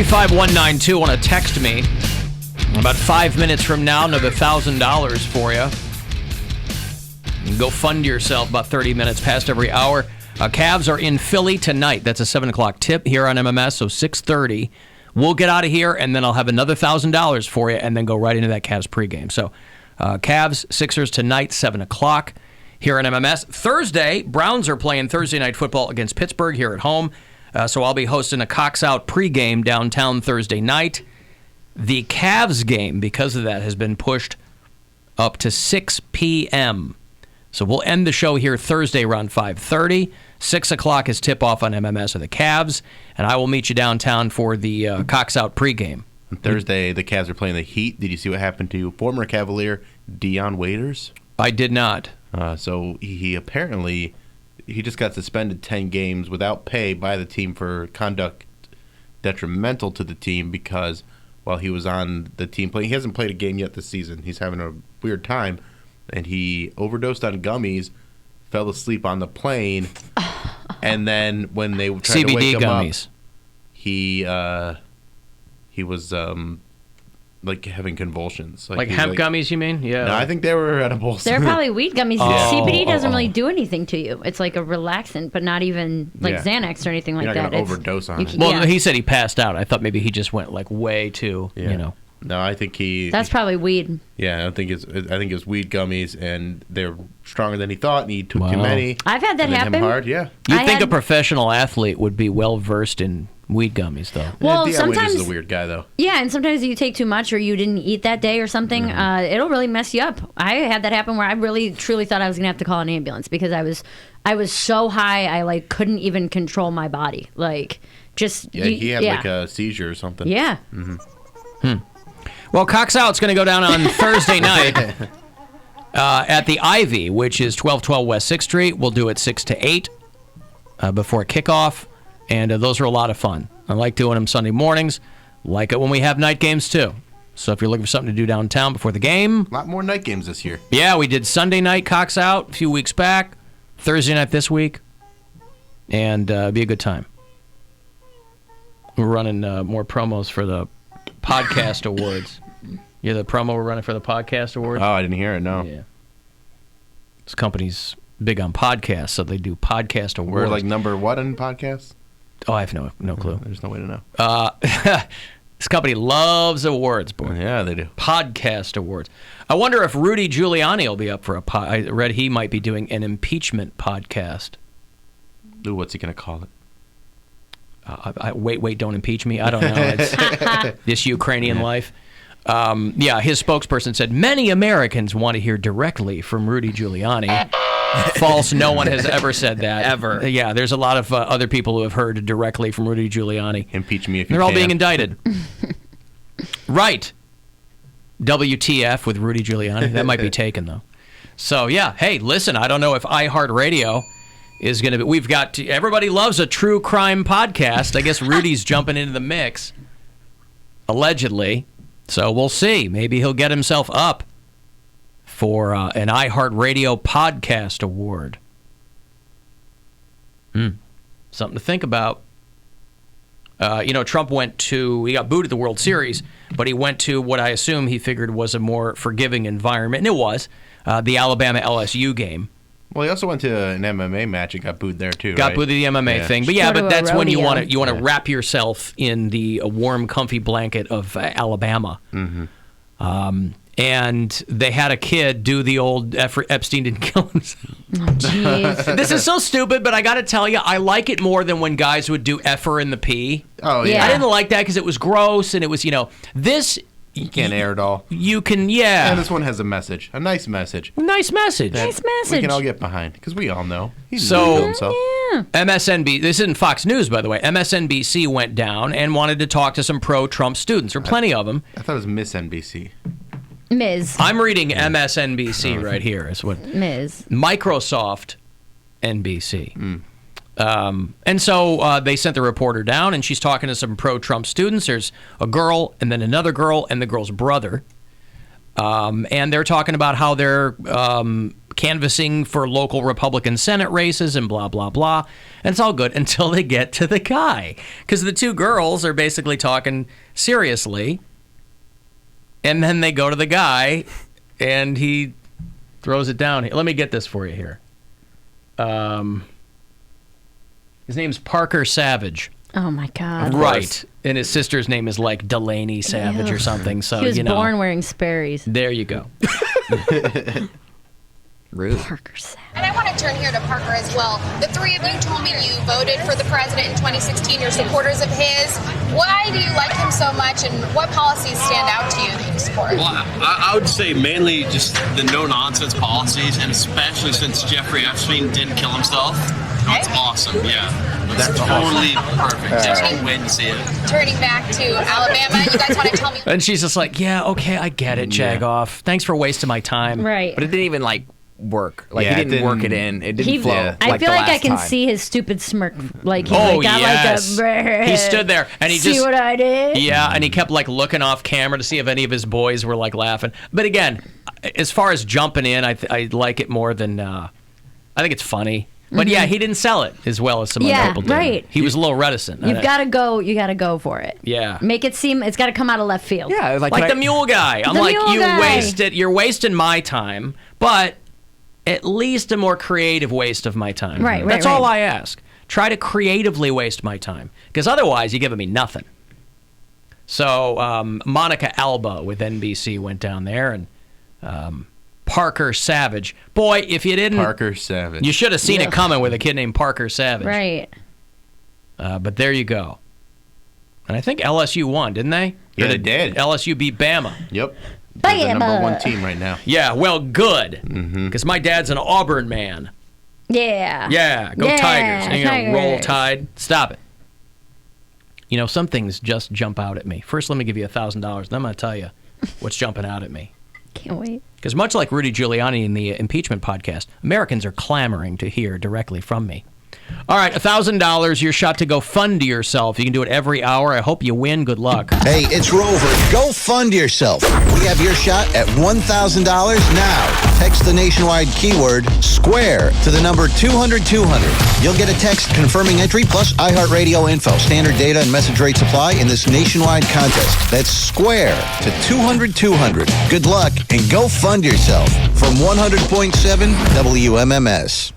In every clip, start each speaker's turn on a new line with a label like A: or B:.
A: 35192 want to text me. About 5 minutes from now, another $1,000 for you. You can go fund yourself about 30 minutes past every hour. Cavs are in Philly tonight. That's a 7 o'clock tip here on MMS, so 6:30. We'll get out of here, and then I'll have another $1,000 for you, and then go right into that Cavs pregame. So Cavs, Sixers tonight, 7 o'clock here on MMS. Thursday, Browns are playing Thursday night football against Pittsburgh here at home. So I'll be hosting a Cox Out pregame downtown Thursday night. The Cavs game, because of that, has been pushed up to 6 p.m., so we'll end the show here Thursday around 5:30. 6 o'clock is tip-off on MMS of the Cavs, and I will meet you downtown for the Cox Out pregame.
B: On Thursday, the Cavs are playing the Heat. Did you see what happened to former Cavalier Dion Waiters?
A: I did not.
B: So he apparently just got suspended 10 games without pay by the team for conduct detrimental to the team because while he was on the team playing, he hasn't played a game yet this season. He's having a weird time. And he overdosed on gummies, fell asleep on the plane, and then when they tried to wake him
A: gummies.
B: Up, he was like having convulsions.
A: Like hemp gummies, you mean? Yeah.
B: No, I think they were edibles.
C: They're probably weed gummies. CBD doesn't really do anything to you. It's like a relaxant, but not even like Xanax or anything like
B: You're
C: that.
B: You're not going to overdose on it.
A: Well, he said he passed out. I thought maybe he just went like way too, you know.
B: No, I think
C: That's probably weed.
B: Yeah, I think it's weed gummies, and they're stronger than he thought, and he took too many.
C: I've had that happen.
B: Him hard, yeah.
A: You'd think a professional athlete would be well versed in weed gummies, though.
C: Well,
B: Dion
C: sometimes
B: Waiters is a weird guy, though.
C: Yeah, and sometimes you take too much, or you didn't eat that day, or something. It'll really mess you up. I had that happen where I really, truly thought I was gonna have to call an ambulance because I was so high, I like couldn't even control my body, like just.
B: Yeah, he had like a seizure or something.
C: Yeah.
A: Well, Cox Out's going to go down on Thursday night at the Ivy, which is 1212 West 6th Street. We'll do it 6 to 8 before kickoff, and those are a lot of fun. I like doing them Sunday mornings. Like it when we have night games, too. So if you're looking for something to do downtown before the game.
B: A lot more night games this year.
A: Yeah, we did Sunday night Cox Out a few weeks back, Thursday night this week, and be a good time. We're running more promos for the Podcast Awards. Yeah, the promo we're running for the Podcast Awards.
B: Oh, I didn't hear it, no.
A: Yeah. This company's big on podcasts, so they do Podcast Awards.
B: We're like number what in podcasts?
A: Oh, I have no clue.
B: There's no way to know.
A: This company loves awards, boy.
B: Yeah, they do.
A: Podcast Awards. I wonder if Rudy Giuliani will be up for I read he might be doing an impeachment podcast.
B: Ooh, what's he going to call it?
A: Wait, don't impeach me. I don't know. It's this Ukrainian life. Yeah, his spokesperson said many Americans want to hear directly from Rudy Giuliani. False. No one has ever said that. Ever. Yeah, there's a lot of other people who have heard directly from Rudy Giuliani.
B: Impeach me if you
A: They're
B: can.
A: all being indicted. Right. WTF with Rudy Giuliani. That might be taken, though. So, yeah. Hey, listen, I don't know if iHeartRadio is going to be... We've got... Everybody loves a true crime podcast. I guess Rudy's jumping into the mix. Allegedly. So we'll see. Maybe he'll get himself up for an iHeartRadio Podcast Award. Something to think about. Trump he got booed at the World Series, but he went to what I assume he figured was a more forgiving environment, and it was, the Alabama-LSU game.
B: Well, he also went to an MMA match and got booed there, too,
A: Got booed at the MMA thing. But that's when you want to wrap yourself in the warm, comfy blanket of Alabama. Mm-hmm. And they had a kid do the old Epstein didn't kill himself.
C: Jeez.
A: This is so stupid, but I got to tell you, I like it more than when guys would do effer in the P.
B: Oh, yeah.
A: I didn't like that because it was gross, and it was, this...
B: You can't air it all.
A: You can, yeah.
B: And this one has a message. A nice message.
A: Nice message.
C: Nice message.
B: We can all get behind, because we all know. He's
A: so,
B: himself.
C: Yeah.
A: MSNBC, this isn't Fox News, by the way. MSNBC went down and wanted to talk to some pro-Trump students. There are plenty of them.
B: I thought it was Miss NBC.
C: Ms.
A: I'm reading MSNBC right here. Is what
C: Ms.
A: Microsoft NBC. And so they sent the reporter down, and she's talking to some pro-Trump students. There's a girl, and then another girl, and the girl's brother. And they're talking about how they're canvassing for local Republican Senate races and blah, blah, blah. And it's all good until they get to the guy. Because the two girls are basically talking seriously. And then they go to the guy, and he throws it down. Let me get this for you here. His name's Parker Savage.
C: Oh, my God.
A: Right. And his sister's name is like Delaney Savage or something. So,
C: he was born wearing Sperry's.
A: There you go.
D: Rude.
C: Parker Savage.
E: And I want to turn here to Parker as well. The three of you told me you voted for the president in 2016. You're supporters of his. Why do you like him so much, and what policies stand out to you that you support?
F: Well, I would say mainly just the no-nonsense policies, and especially since Jeffrey Epstein didn't kill himself. That's awesome, yeah. That's totally perfect. Just can't wait to see it.
E: Turning back to Alabama, you guys want to tell me...
A: And she's just like, yeah, okay, I get it, Jagoff. Thanks for wasting my time.
C: Right.
D: But it didn't even work.
B: Yeah,
D: he didn't work it in. It didn't flow.
C: I feel like I can
D: time.
C: see his stupid smirk. Like he
A: Oh,
C: got
A: yes.
C: like a...
A: He stood there and he
C: see
A: just...
C: what I did?
A: Yeah, and he kept like looking off camera to see if any of his boys were like laughing. But again, as far as jumping in, I like it more than... I think it's funny. But yeah, he didn't sell it as well as some other people did.
C: Right.
A: He was a little reticent.
C: You've got to go. You got to go for it.
A: Yeah.
C: Make it seem it's got to come out of left field.
D: Yeah,
A: Like the mule guy. I'm like,
C: mule guy.
A: you're wasting my time, but at least a more creative waste of my time.
C: Right,
A: That's
C: right.
A: all I ask. Try to creatively waste my time. Because otherwise, you're giving me nothing. So Monica Alba with NBC went down there, and Parker Savage. Boy, if you didn't...
B: Parker Savage.
A: You should have seen it coming with a kid named Parker Savage.
C: Right.
A: But there you go. And I think LSU won, didn't they?
B: Yeah, they did.
A: LSU beat Bama.
B: Yep. They're the number one team right now.
A: Yeah, well, good. Because my dad's an Auburn man.
C: Yeah.
A: Yeah, go
C: Yeah,
A: Tigers. And you're going to roll
C: Tigers.
A: Tide. Stop it. You know, some things just jump out at me. First, let me give you $1,000, and I'm going to tell you what's jumping out at me.
C: Can't wait.
A: Because much like Rudy Giuliani in the impeachment podcast, Americans are clamoring to hear directly from me. All right, $1,000, your shot to go fund yourself. You can do it every hour. I hope you win. Good luck.
G: Hey, it's Rover. Go fund yourself. We have your shot at $1,000 now. Text the nationwide keyword SQUARE to the number 200-200. You'll get a text confirming entry plus iHeartRadio info, standard data, and message rate supply in this nationwide contest. That's SQUARE to 200-200. Good luck and go fund yourself from 100.7 WMMS.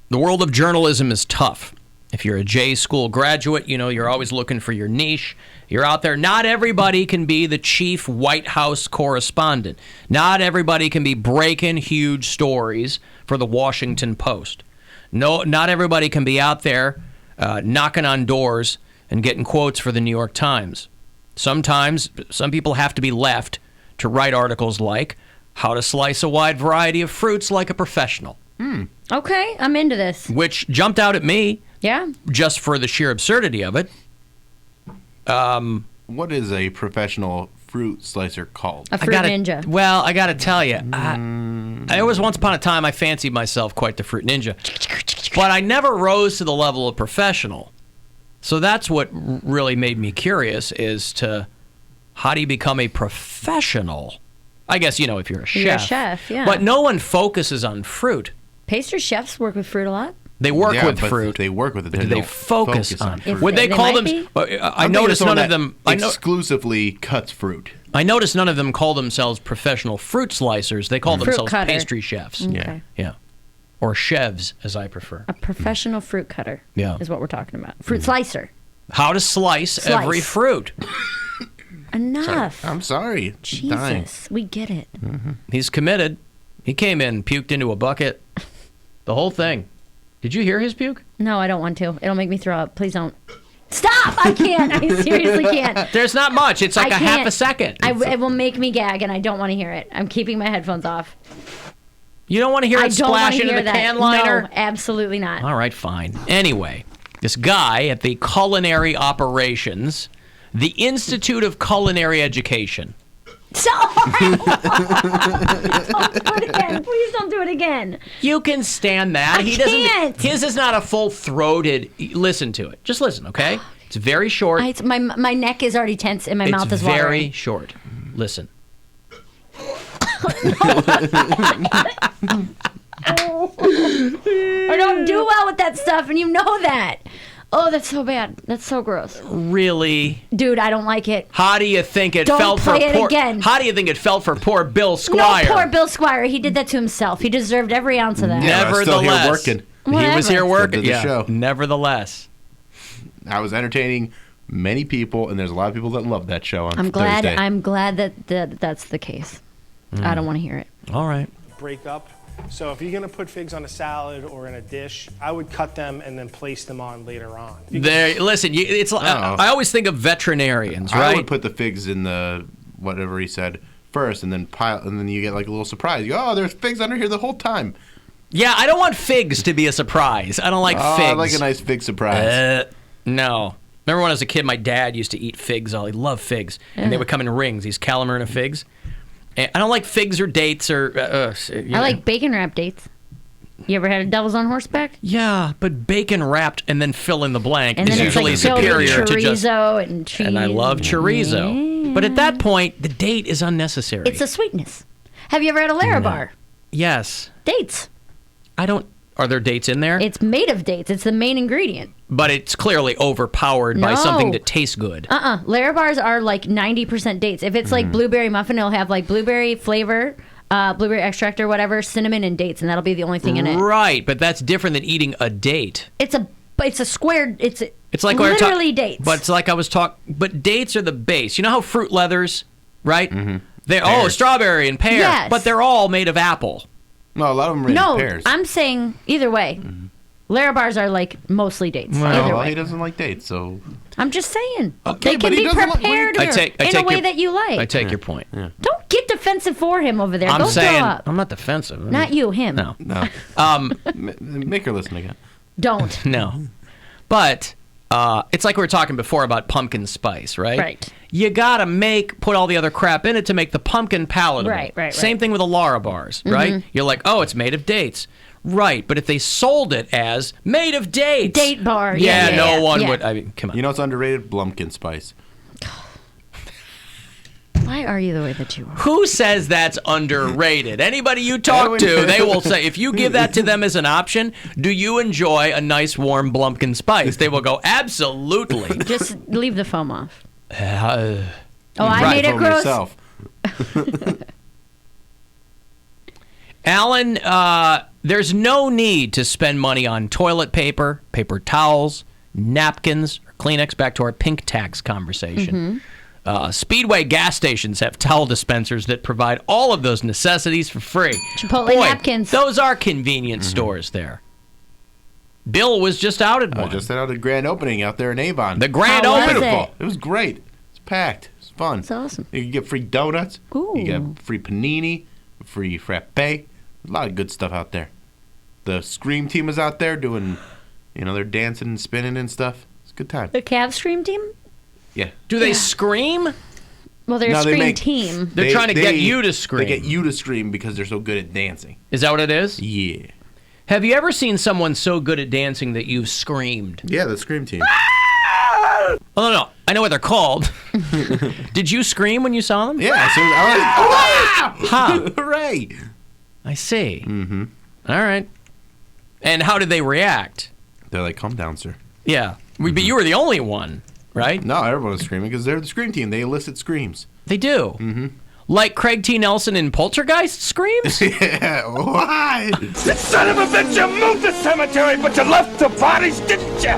A: The world of journalism is tough. If you're a J school graduate, you know you're always looking for your niche. You're out there. Not everybody can be the chief White House correspondent. Not everybody can be breaking huge stories for the Washington Post. No, not everybody can be out there knocking on doors and getting quotes for the New York Times. Sometimes some people have to be left to write articles like How to Slice a Wide Variety of Fruits Like a Professional.
C: Okay, I'm into this.
A: Which jumped out at me
C: Yeah.
A: just for the sheer absurdity of it.
B: What is a professional fruit slicer called?
C: A fruit ninja.
A: Well, I got to tell you, I was once upon a time, I fancied myself quite the fruit ninja. But I never rose to the level of professional. So that's what really made me curious is to how do you become a professional? I guess, you know, if you're a chef.
C: You're a chef, yeah.
A: But no one focuses on fruit.
C: Pastry chefs work with fruit a lot.
A: They work with
B: but
A: fruit.
B: They work with it.
A: Do they
B: don't
A: focus on
B: fruit.
A: Would they
C: They
A: call
C: might
A: them?
C: be.
A: I noticed none of them.
B: Exclusively cuts fruit.
A: I noticed none of them call themselves professional fruit slicers. They call
C: Fruit
A: themselves
C: cutter.
A: pastry chefs.
C: Okay.
A: Yeah. Or chefs, as I prefer.
C: A professional fruit cutter
A: Yeah.
C: is what we're talking about. Fruit slicer.
A: How to slice every fruit.
C: Enough.
B: I'm sorry. Dying.
C: Jesus, we get it.
A: He's committed. He came in, puked into a bucket. The whole thing. Did you hear his puke?
C: No, I don't want to. It'll make me throw up. Please don't. Stop! I can't. I seriously can't.
A: There's not much. It's like
C: I
A: a half
C: can't.
A: a second.
C: It will make me gag, and I don't want to hear it. I'm keeping my headphones off.
A: You don't want to hear
C: I
A: it
C: don't want
A: splash
C: to
A: into
C: hear
A: the
C: that.
A: can liner?
C: No, absolutely not.
A: All right, fine. Anyway, this guy at the Culinary Operations, the Institute of Culinary Education.
C: Stop! Don't do it again. Please don't do it again.
A: You can stand that.
C: I can't.
A: His is not a full-throated. Listen to it. Just listen, okay? It's very short.
C: My neck is already tense and my mouth is watering.
A: It's very short. Listen.
C: I don't do well with that stuff, and you know that. Oh, that's so bad. That's so gross.
A: Really?
C: Dude, I don't like it.
A: How do you think it
C: Don't
A: felt
C: play
A: for
C: it
A: poor
C: again.
A: How do you think it felt for poor Bill Squire?
C: No, poor Bill Squire. He did that to himself. He deserved every ounce of that.
B: Yeah, I was still here
A: Nevertheless,
B: working.
A: he was here working.
B: Still did the show.
A: Nevertheless,
B: I was entertaining many people, and there's a lot of people that love that show on
C: I'm glad.
B: Thursday.
C: I'm glad that that's the case. I don't want to hear it.
A: all right.
H: Break up. So if you're gonna put figs on a salad or in a dish, I would cut them and then place them on later on.
A: There, listen. It's. I always think of veterinarians,
B: I
A: right?
B: would put the figs in the whatever he said first, and then pile, and then you get like a little surprise. You go, oh, there's figs under here the whole time.
A: Yeah, I don't want figs to be a surprise. I don't like figs.
B: I like a nice fig surprise.
A: No. Remember when I was a kid, my dad used to eat figs. He loved figs, and they would come in rings. These calamari figs. And I don't like figs or dates or.
C: I like bacon wrap dates. You ever had a devil's on horseback?
A: Yeah, but bacon wrapped and then fill in the blank
C: And
A: is
C: then it's
A: usually
C: like filled
A: superior
C: with
A: to just.
C: chorizo and cheese.
A: And I love chorizo, but at that point, the date is unnecessary.
C: It's a sweetness. Have you ever had a Larabar?
A: Yes.
C: Dates.
A: I don't. Are there dates in there?
C: It's made of dates. It's the main ingredient.
A: But it's clearly overpowered by
C: No.
A: something that tastes good.
C: Larabars are like 90% dates. If it's like blueberry muffin, it'll have like blueberry flavor, blueberry extract or whatever, cinnamon and dates, and that'll be the only thing in it.
A: Right, but that's different than eating a date.
C: It's a square. It's
A: like
C: literally dates.
A: But it's like I was talking. But dates are the base. You know how fruit leathers, right? They're strawberry and pear,
C: Yes.
A: but they're all made of apple.
B: No, a lot of them are in pears.
C: I'm saying either way. Larabars are like mostly dates. either
B: Well,
C: way.
B: he doesn't like dates, so
C: I'm just saying.
B: Okay,
C: they
B: but
C: can
B: he
C: be
B: doesn't like-
C: prepared
A: I take
C: in a way
A: your-
C: that you like.
A: I take your point.
C: Don't get defensive for him over there.
A: I'm
C: Don't
A: saying
C: throw up.
A: I'm not defensive.
C: Not you, him.
A: No,
B: no. Make her listen again.
C: Don't.
A: no. But it's like we were talking before about pumpkin spice, right?
C: Right.
A: You gotta put all the other crap in it to make the pumpkin palatable.
C: Right.
A: Same thing with the Larabars, right? You're like, oh, it's made of dates. Right, but if they sold it as made of dates.
C: Date bar.
A: Yeah,
C: Yeah,
A: no
C: yeah,
A: one
C: yeah.
A: would. I mean, come on.
B: You know what's underrated? Blumpkin spice.
C: Why are you the way that you are?
A: Who says that's underrated? Anybody you talk to, they will say, if you give that to them as an option, do you enjoy a nice warm Blumpkin spice? They will go, absolutely.
C: Just leave the foam off.
A: Uh,
C: I
A: right.
C: made it
B: From
C: gross.
B: yourself.
A: Alan, there's no need to spend money on toilet paper, paper towels, napkins, or Kleenex. Back to our pink tax conversation. Speedway gas stations have towel dispensers that provide all of those necessities for free.
C: Chipotle
A: Boy,
C: napkins.
A: Those are convenience stores there. Bill was just out at
B: I
A: one.
B: just out a grand opening out there in Avon.
A: The grand
C: How was
A: opening.
C: it?
B: Beautiful. It was great. It's packed. It's fun.
C: It's awesome.
B: You can get free donuts.
C: Ooh.
B: You get free panini, free frappe. A lot of good stuff out there. The Scream team is out there doing, they're dancing and spinning and stuff. It's a good time.
C: The Cavs Stream team?
B: Yeah.
A: Do they scream?
C: Well, they're a
B: No, they
C: Scream
B: make-
C: team.
A: They're trying to get you to scream.
B: They get you to scream because they're so good at dancing.
A: Is that what it is?
B: Yeah.
A: Have you ever seen someone so good at dancing that you've screamed?
B: Yeah, the Scream team.
A: Oh, no. I know what they're called. Did you scream when you saw them?
B: Yeah. So I was like,
A: Huh.
B: hooray!
A: I see. Mm-hmm. All right. And how did they react?
B: They're like, calm down, sir.
A: Yeah. But you were the only one, right?
B: No, everyone was screaming because they're the Scream team. They elicit screams.
A: They do. Mm-hmm. Like Craig T. Nelson in Poltergeist screams?
B: Yeah, why?
I: You son of a bitch, you moved the cemetery, but you left the bodies, didn't you?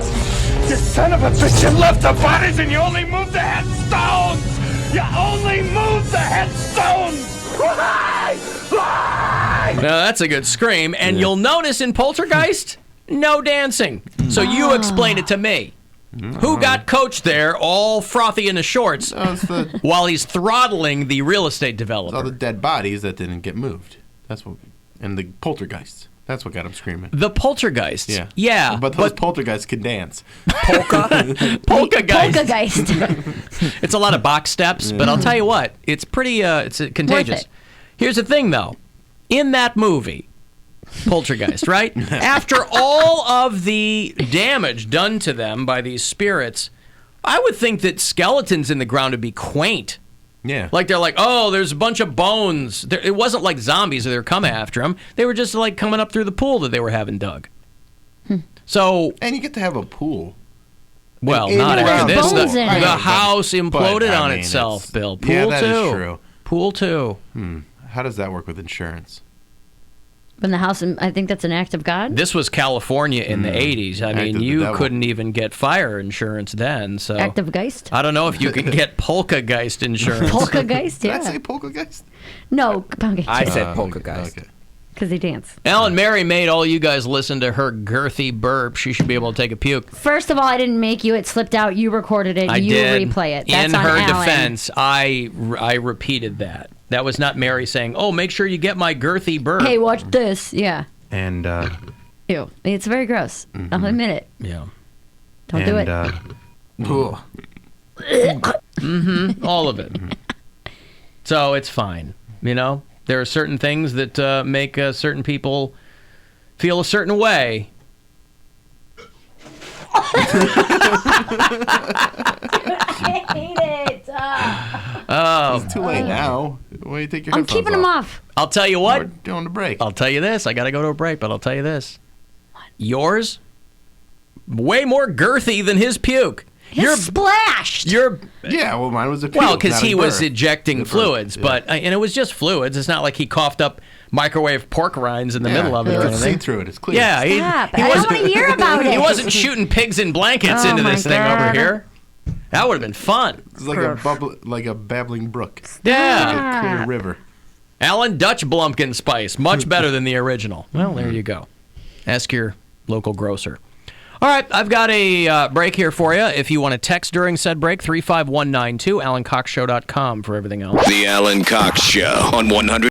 I: You son of a bitch, you left the bodies and you only moved the headstones! You only moved the headstones! Why? Why?
A: Now, that's a good scream. And you'll notice in Poltergeist, no dancing. So you explain it to me. Who got coached there all frothy in the shorts while he's throttling the real estate developer?
B: All the dead bodies that didn't get moved. That's what, and the poltergeists. That's what got him screaming.
A: The poltergeists.
B: Yeah.
A: Yeah.
B: But those poltergeists can dance.
A: Polkageist.
C: Polkageist.
A: It's a lot of box steps, but I'll tell you what, it's pretty it's contagious.
C: Worth it.
A: Here's the thing, though. In that movie, Poltergeist, right? After all of the damage done to them by these spirits, I would think that skeletons in the ground would be quaint.
B: Yeah.
A: Like they're like, oh, there's a bunch of bones. It wasn't like zombies that were coming after him. They were just like coming up through the pool that they were having dug. So,
B: and you get to have a pool.
A: Well,
B: And
A: not after this.
C: bones in it.
A: The house imploded
B: I
A: on
B: mean,
A: itself,
B: it's-
A: Bill. Pool
B: yeah, that
A: too.
B: is true.
A: Pool too.
B: How does that work with insurance?
C: From the house, I think that's an act of God.
A: This was California in the 80s. I
B: Act
A: mean,
B: of the
A: you
B: devil.
A: couldn't even get fire insurance then. So
C: Act of Geist.
A: I don't know if you can get poltergeist insurance.
C: Poltergeist,
B: Did I
C: yeah.
B: say poltergeist?
C: No, Poundcake.
D: I said poltergeist.
B: Okay.
C: Because they dance.
A: Alan Mary made all you guys listen to her girthy burp. She should be able to take a puke.
C: First of all, I didn't make you. It slipped out. You recorded it.
A: I
C: you
A: did.
C: replay it. That's
A: In
C: on
A: her
C: Alan.
A: defense, I repeated that. That was not Mary saying, "Oh, make sure you get my girthy burp."
C: Hey, watch this. Yeah.
B: And
C: Ew. It's very gross. I'll admit it.
A: Yeah.
C: Don't do it.
A: All of it. So it's fine. You know, there are certain things that make certain people feel a certain way.
C: I hate it.
A: Oh,
B: it's too late now. Why do you take your
C: I'm
B: headphones
C: keeping them off.
A: I'll tell you
B: We're
A: what.
B: doing the break.
A: I'll tell you this. I got to go to a break, but I'll tell you this. Yours, way more girthy than his puke.
C: You're splashed.
A: You're
B: Yeah, well, mine was a puke,
A: well because
B: not a
A: he was
B: burp.
A: ejecting fluids,
B: Yeah.
A: but and it was just fluids. It's not like he coughed up microwave pork rinds in the middle of it
B: You
A: or
B: can see
A: anything.
B: through it. It's clear.
A: Yeah,
C: Stop. I don't want to hear about it.
A: He wasn't shooting pigs in blankets
C: Oh
A: into
C: my
A: this thing over
C: God.
A: here. That would have been fun.
B: It's like like a babbling brook,
A: Yeah.
B: a clear river.
A: Alan Dutch Blumpkin spice, much better than the original. Well, there you go. Ask your local grocer. All right, I've got a break here for you. If you want to text during said break, 35192, AlanCoxShow.com for everything else.
J: The Alan Cox Show on 100.